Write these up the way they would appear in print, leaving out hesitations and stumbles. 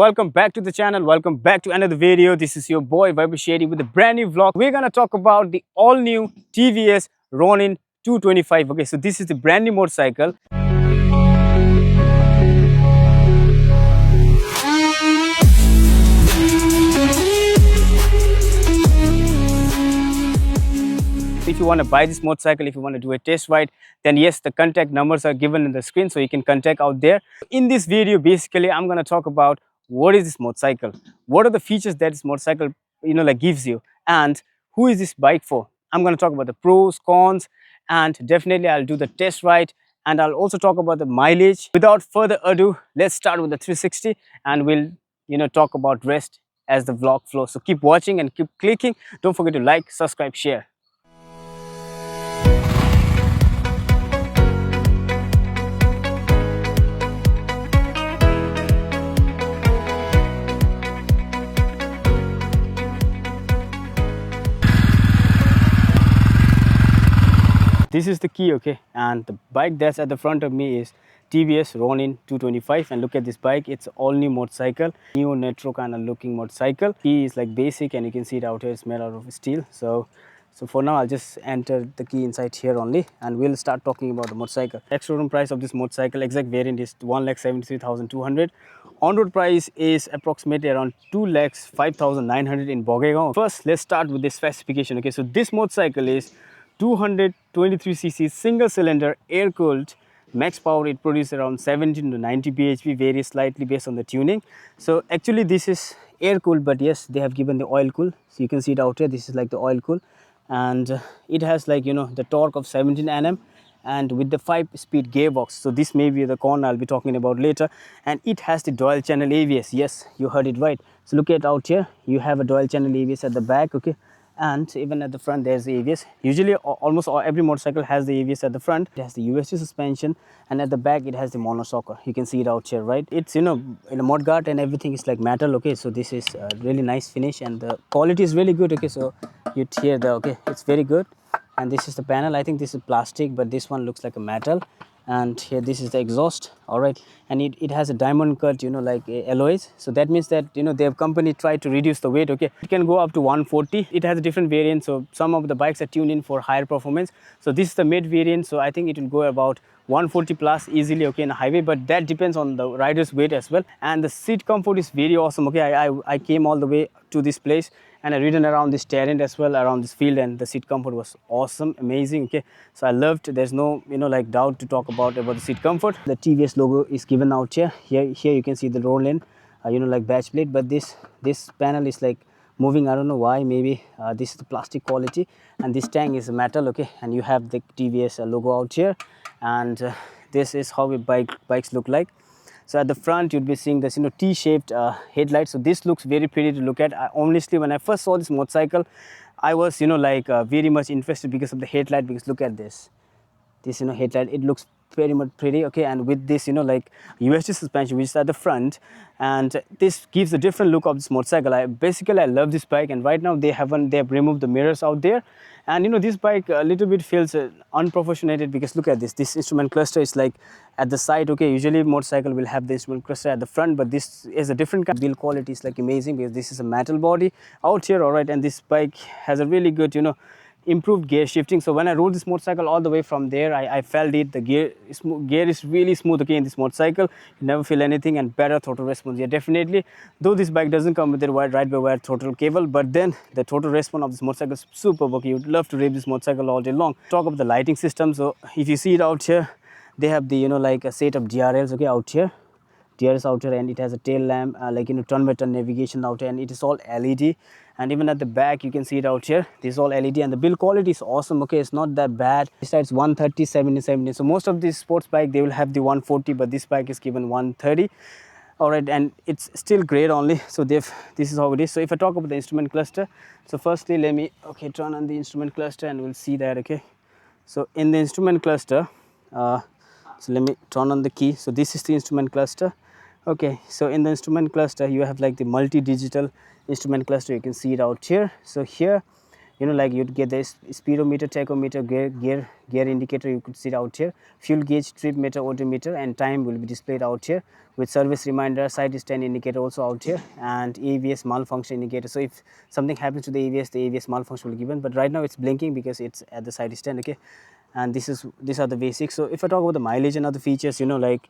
Welcome back to the channel. Welcome back to another video. This is your boy Vibhisheti with a brand new vlog. We're gonna talk about the all new TVS Ronin 225. Okay, so this is the brand new motorcycle. If you want to buy this motorcycle, if you want to do a test ride, then yes, the contact numbers are given in the screen, so you can contact out there. In this video, basically, I'm going to talk about what is this motorcycle, what are the features that this motorcycle gives you, and who is this bike for. I'm going to talk about the pros, cons, and definitely I'll do the test ride, and I'll also talk about the mileage. Without further ado, let's start with the 360, and we'll talk about rest as the vlog flows. So keep watching and keep clicking. Don't forget to like, subscribe, share. This is the key, okay, and the bike that's at the front of me is TVS Ronin 225, and look at this bike. It's all new motorcycle, new Netro kind of looking motorcycle. Key is like basic, and you can see it out here. It's made out of steel. So for now, I'll just enter the key inside here only, and we'll start talking about the motorcycle. Ex-showroom price of this motorcycle, exact variant, is 1,73,200. On-road price is approximately around 2,05,900 in Bongaigaon. First, let's start with the specification. Okay, so this motorcycle is 223cc single cylinder air cooled. Max power it produces around 17 to 90 bhp, varies slightly based on the tuning. So actually this is air cooled, but yes, they have given the oil cool, so you can see it out here. This is like the oil cool, and it has like the torque of 17 Nm and with the 5-speed gearbox. So this may be the con I'll be talking about later, and it has the dual channel ABS. Yes, you heard it right. So look at out here, you have a dual channel ABS at the back, okay, and even at the front there's the ABS. Usually almost every motorcycle has the ABS at the front. It has the USD suspension, and at the back it has the monoshocker. You can see it out here, right? It's in a mudguard and everything is like metal, okay. So this is a really nice finish, and the quality is really good, okay. So you hear the, okay, it's very good. And this is the panel. I think this is plastic, but this one looks like a metal. And here this is the exhaust, all right, and it has a diamond cut like alloys. So that means that their company tried to reduce the weight, okay. It can go up to 140. It has a different variant, so some of the bikes are tuned in for higher performance. So this is the mid variant, so I think it will go about 140 plus easily, okay, in a highway, but that depends on the rider's weight as well. And the seat comfort is very awesome, okay. I came all the way to this place, and I ridden around this terrain as well, around this field, and the seat comfort was awesome, amazing, okay. So I loved. There's no like doubt to talk about the seat comfort. The TVS logo is given out here. Here you can see the Ronin like badge plate, but this panel is like moving. I don't know why. Maybe this is the plastic quality, and this tank is metal, okay. And you have the TVS logo out here, and this is how bikes look like. So at the front you'd be seeing this T-shaped headlight. So this looks very pretty to look at. Honestly, when I first saw this motorcycle, I was very much interested because of the headlight. Because look at this headlight, it looks very much pretty, okay. And with this like USD suspension which is at the front, and this gives a different look of this motorcycle. I love this bike, and right now they have removed the mirrors out there, and this bike a little bit feels unprofessional, because look at this instrument cluster is like at the side, okay. Usually motorcycle will have the instrument cluster at the front, but this is a different kind. Build quality is like amazing, because this is a metal body out here, all right. And this bike has a really good improved gear shifting. So when I rode this motorcycle all the way from there, I felt it. The gear is really smooth, okay, in this motorcycle. You never feel anything, and better throttle response. Yeah, definitely. Though this bike doesn't come with a ride-by-wire throttle cable, but then the throttle response of this motorcycle is superb, okay. You'd love to ride this motorcycle all day long. Talk about the lighting system. So if you see it out here, they have the like a set of DRLs, okay, out here. DRS out here, and it has a tail lamp, turn by turn navigation out here, and it is all LED. And even at the back you can see it out here, this is all LED, and the build quality is awesome, okay. It's not that bad. Besides 130, 70, 70. So most of these sports bike they will have the 140, but this bike is given 130, all right. And it's still great only. So this is how it is. So if I talk about the instrument cluster, so firstly let me turn on the instrument cluster, and we'll see that, okay. So in the instrument cluster, so let me turn on the key. So this is the instrument cluster, okay. So in the instrument cluster you have like the multi-digital instrument cluster. You can see it out here. So here you know, like you'd get this speedometer, tachometer, gear indicator, you could see it out here, fuel gauge, trip meter, odometer, and time will be displayed out here with service reminder, side stand indicator also out here, and ABS malfunction indicator. So if something happens to the ABS malfunction will be given, but right now it's blinking because it's at the side stand, okay. And these are the basics. So if I talk about the mileage and other features, you know, like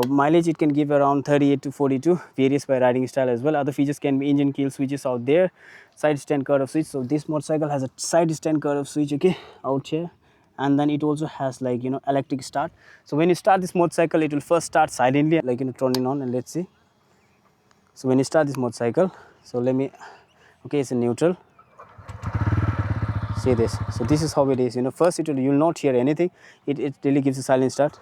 mileage, it can give around 38 to 42, varies by riding style as well. Other features can be engine kill switches out there, side stand cutoff switch. So this motorcycle has a side stand cutoff switch, okay, out here. And then it also has, like, you know, electric start. So when you start this motorcycle, it will first start silently, like, you know, turning on, and let's see. So when you start this motorcycle, so let me, okay, it's in neutral. See this. So this is how it is, you know. First it will, you will not hear anything, it really gives a silent start.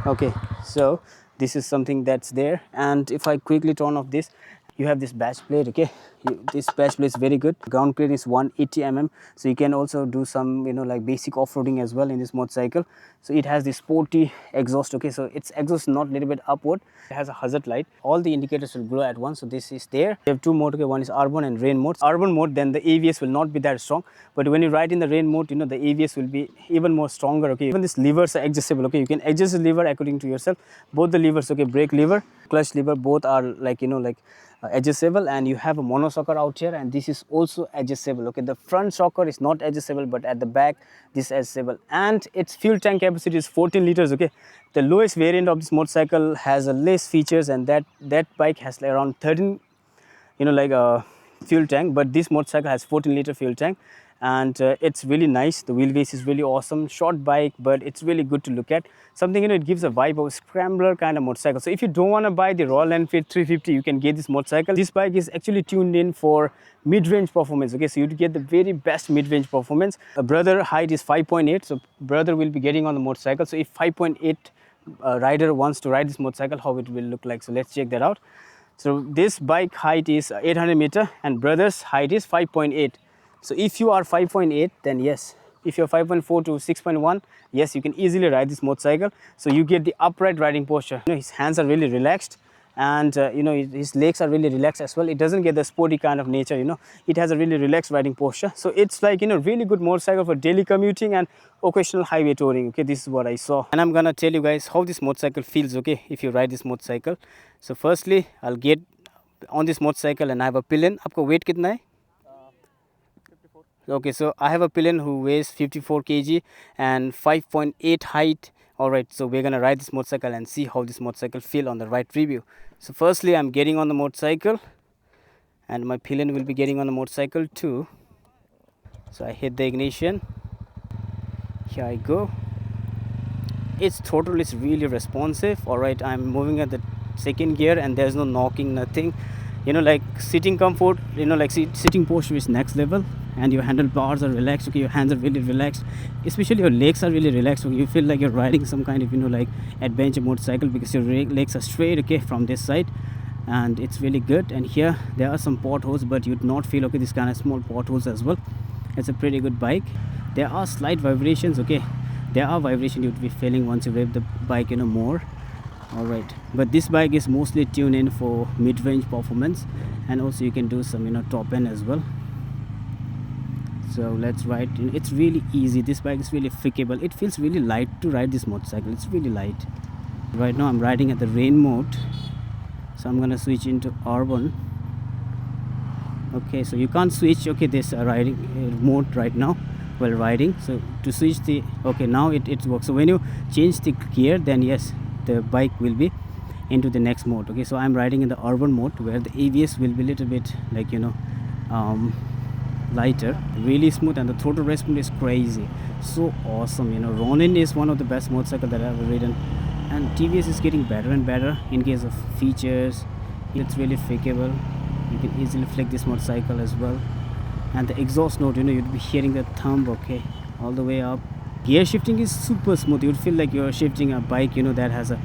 Okay, so this is something that's there. And if I quickly turn off this, you have this badge plate, okay. This badge plate is very good. Ground clearance is 180 mm, so you can also do some, you know, like basic off-roading as well in this motorcycle. So it has this sporty exhaust, okay, so its exhaust not little bit upward. It has a hazard light, all the indicators will glow at once. So this is there. You have two mode, okay, one is urban and rain mode. Urban mode, then the AVS will not be that strong, but when you ride in the rain mode, you know, the AVS will be even more stronger, okay. Even these levers are adjustable, okay, you can adjust the lever according to yourself. Both the levers, okay, brake lever, clutch lever, both are, like, you know, like adjustable. And you have a monoshocker out here, and this is also adjustable, okay. The front shocker is not adjustable, but at the back this is adjustable. And its fuel tank capacity is 14 liters, okay. The lowest variant of this motorcycle has a less features, and that bike has like around 13, you know, like a fuel tank, but this motorcycle has 14-liter fuel tank. And it's really nice. The wheelbase is really awesome. Short bike, but it's really good to look at. Something, you know, it gives a vibe of a scrambler kind of motorcycle. So if you don't want to buy the Royal Enfield 350, you can get this motorcycle. This bike is actually tuned in for mid-range performance, okay. So you get the very best mid-range performance. A brother height is 5.8, so brother will be getting on the motorcycle. So if 5.8 rider wants to ride this motorcycle, how it will look like. So let's check that out. So this bike height is 800 meter and brother's height is 5.8. So if you are 5.8, then yes. If you're 5.4 to 6.1, yes, you can easily ride this motorcycle. So you get the upright riding posture. You know, his hands are really relaxed, and you know, his legs are really relaxed as well. It doesn't get the sporty kind of nature, you know. It has a really relaxed riding posture. So it's like, you know, really good motorcycle for daily commuting and occasional highway touring, okay. This is what I saw, and I'm gonna tell you guys how this motorcycle feels, okay, if you ride this motorcycle. So firstly, I'll get on this motorcycle and I have a pillion. आपका weight कितना है? Okay, so I have a pillion who weighs 54 kg and 5.8 height. Alright, so we're gonna ride this motorcycle and see how this motorcycle feel on the ride preview. So firstly, I'm getting on the motorcycle and my pillion will be getting on the motorcycle too. So I hit the ignition. Here I go. Its throttle is really responsive. Alright, I'm moving at the second gear and there's no knocking, nothing. You know, like sitting comfort, you know, like sitting posture is next level, and your handlebars are relaxed, okay, your hands are really relaxed, especially your legs are really relaxed, okay. You feel like you're riding some kind of, you know, like adventure motorcycle because your legs are straight, okay, from this side, and it's really good. And here there are some potholes, but you'd not feel, okay, this kind of small potholes as well. It's a pretty good bike. There are slight vibrations, okay, there are vibrations you'd be feeling once you rev the bike, you know, more. Alright, but this bike is mostly tuned in for mid-range performance, and also you can do some, you know, top end as well. So let's ride. It's really easy. This bike is really freakable. It feels really light to ride this motorcycle. It's really light. Right now I'm riding at the rain mode, so I'm gonna switch into urban. Okay, so you can't switch, okay, this riding mode right now while riding. So to switch the, okay, now it works. So when you change the gear, then yes, the bike will be into the next mode, okay. So I'm riding in the urban mode where the ABS will be a little bit, like, you know, lighter, really smooth, and the throttle response is crazy, so awesome. You know, Ronin is one of the best motorcycles that I've ever ridden, and TVS is getting better and better in case of features. It's really fakeable. You can easily flick this motorcycle as well, and the exhaust note, you know, you'd be hearing the thumb, okay, all the way up. Gear shifting is super smooth. You'd feel like you're shifting a bike, you know, that has a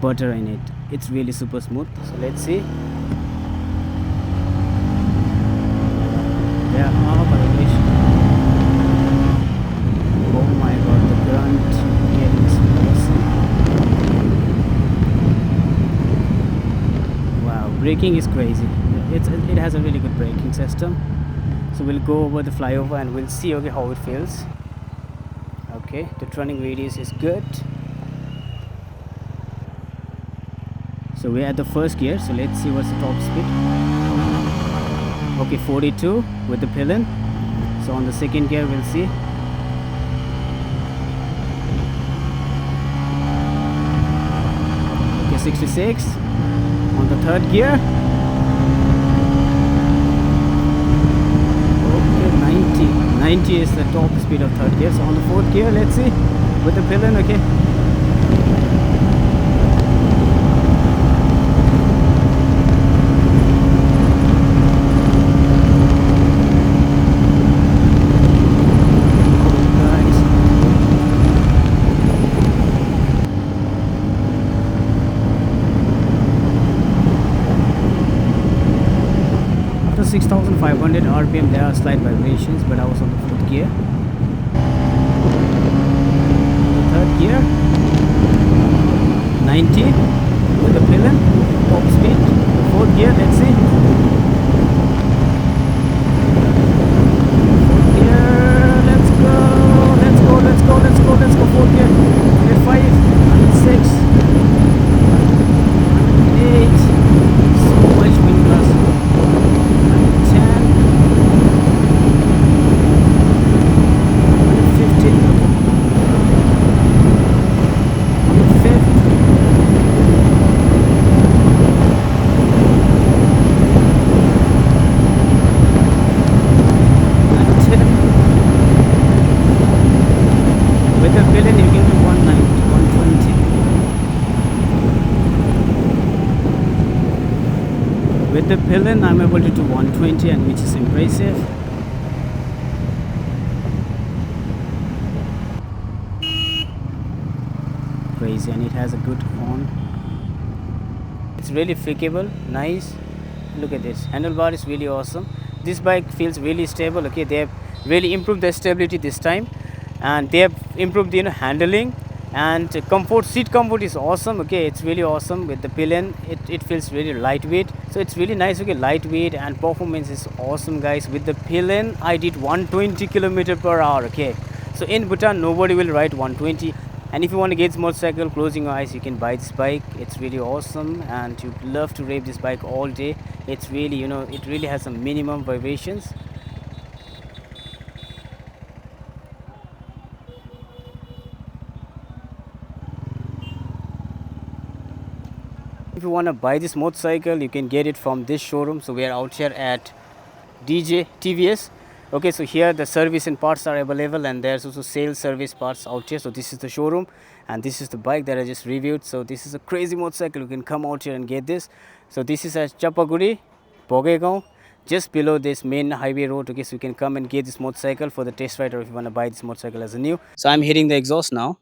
butter in it. It's really super smooth. So let's see. There are vibrations. Oh my god, the grunt gear is awesome. Wow, braking is crazy. It has a really good braking system. So we'll go over the flyover and we'll see okay how it feels. Okay, the turning radius is good. So we're at the first gear, so let's see what's the top speed. Okay, 42 with the pillion. So on the second gear we'll see. Okay, 66 on the third gear. Okay, 90 is the top speed of third gear. So on the fourth gear, let's see with the pillion. Okay, after 6500 rpm there are slight vibrations, but I was on the fourth gear. The third gear, 90 with the pillion, top speed. The fourth gear, let's see. Fourth gear, let's go, let's go, let's go, let's go, let's go. Fourth gear, 5, 6, 8, so much wind plus. 10, 15, 5th, 10. With the pillion you can do 190, 120. With the pillion I'm able to do 120, and which is impressive. Crazy, and it has a good horn. It's really flickable, nice. Look at this, handlebar is really awesome. This bike feels really stable. Okay, they have really improved the stability this time, and they have improved the handling and comfort. Seat comfort is awesome. Okay, it's really awesome. With the pillion it feels really lightweight, so it's really nice. Okay, lightweight, and performance is awesome, guys. With the pillion I did 120 km/h. Okay, so in Bhutan nobody will ride 120. And if you want to get this motorcycle, closing your eyes, you can buy this bike. It's really awesome, and you love to ride this bike all day. It's really, it really has some minimum vibrations. If you want to buy this motorcycle, you can get it from this showroom. So we are out here at Deejay TVS. Okay, so here the service and parts are available, and there's also sales service parts out here. So this is the showroom, and this is the bike that I just reviewed. So this is a crazy motorcycle. You can come out here and get this. So this is at Chapaguri, Bongaigaon, just below this main highway road. Okay, so you can come and get this motorcycle for the test ride, or if you want to buy this motorcycle as a new. So I'm hitting the exhaust now.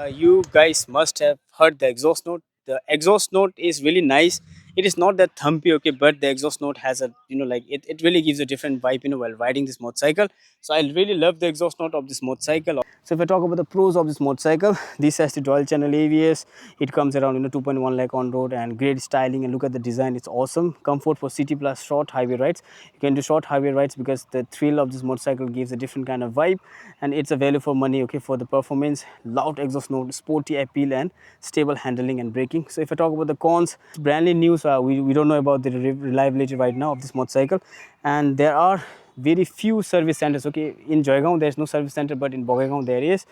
You guys must have heard the exhaust note. The exhaust note is really nice. It is not that thumpy, okay, but the exhaust note has a, like it really gives a different vibe, while riding this motorcycle. So I really love the exhaust note of this motorcycle. So if I talk about the pros of this motorcycle, this has the dual channel ABS. It comes around 2.1 lakh on road, and great styling, and look at the design. It's awesome. Comfort for city plus short highway rides. You can do short highway rides because the thrill of this motorcycle gives a different kind of vibe, and it's a value for money, okay, for the performance, loud exhaust note, sporty appeal, and stable handling and braking. So if I talk about the cons, it's brand new, so we don't know about the reliability right now of this motorcycle, and there are very few service centers. Okay, in Joygaon there's no service center, but in Bongaigaon there is,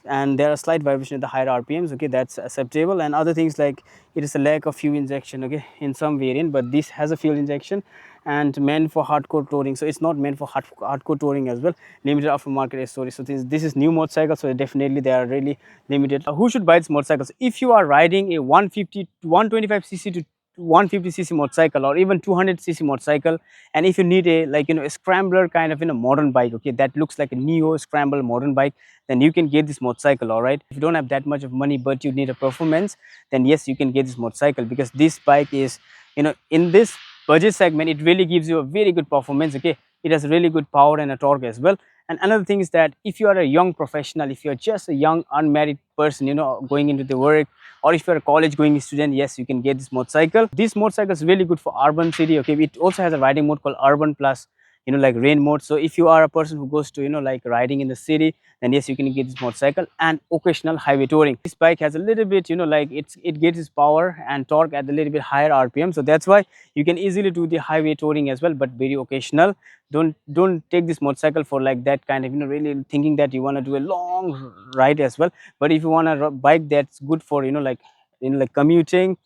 and there are slight vibration at the higher RPMs. Okay, that's acceptable. And other things like it is a lack of fuel injection, okay, in some variant, but this has a fuel injection and meant for hardcore touring. So it's not meant for hardcore touring as well. Limited aftermarket storage. So this is new motorcycle, so definitely they are really limited. Who should buy this motorcycles? If you are riding a 150 to 125cc to 150cc motorcycle, or even 200cc motorcycle, and if you need a a scrambler kind of modern bike, okay, that looks like a neo scramble modern bike, then you can get this motorcycle. All right, if you don't have that much of money but you need a performance, then yes, you can get this motorcycle, because this bike is in this budget segment, it really gives you a very good performance. Okay, it has really good power and a torque as well. And another thing is that if you are a young professional, if you're just a young unmarried person, you know, going into the work, or if you're a college going student, yes, you can get this motorcycle. This motorcycle is really good for urban city. Okay, it also has a riding mode called urban plus, you know, like rain mode. So if you are a person who goes to, you know, like riding in the city, then yes, you can get this motorcycle. And occasional highway touring, this bike has a little bit, you know, like it gets its power and torque at a little bit higher rpm, so that's why you can easily do the highway touring as well, but very occasional. Don't take this motorcycle for like that kind of, you know, really thinking that you want to do a long ride as well. But if you want a bike that's good for, you know, like, you know, like commuting,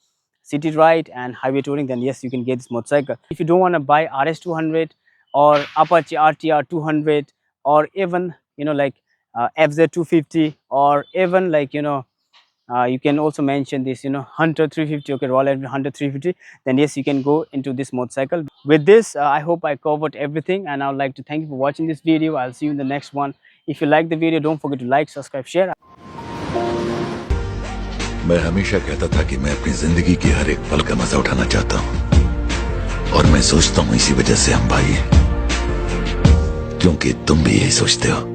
city ride and highway touring, then yes, you can get this motorcycle. If you don't want to buy RS200 or Apache RTR 200, or even, you know, like FZ 250, or even like, you know, you can also mention this, you know, Hunter 350. Okay, Royal Enfield Hunter 350, then yes, you can go into this motorcycle. With this, I hope I covered everything, and I would like to thank you for watching this video. I'll see you in the next one. If you like the video, don't forget to like, subscribe, share. मैं हमेशा कहता था कि मैं अपनी जिंदगी की हर एक पल का मजा उठाना चाहता हूं, और मैं सोचता हूं इसी वजह से हम भाई हैं, क्योंकि तुम भी यही सोचते हो।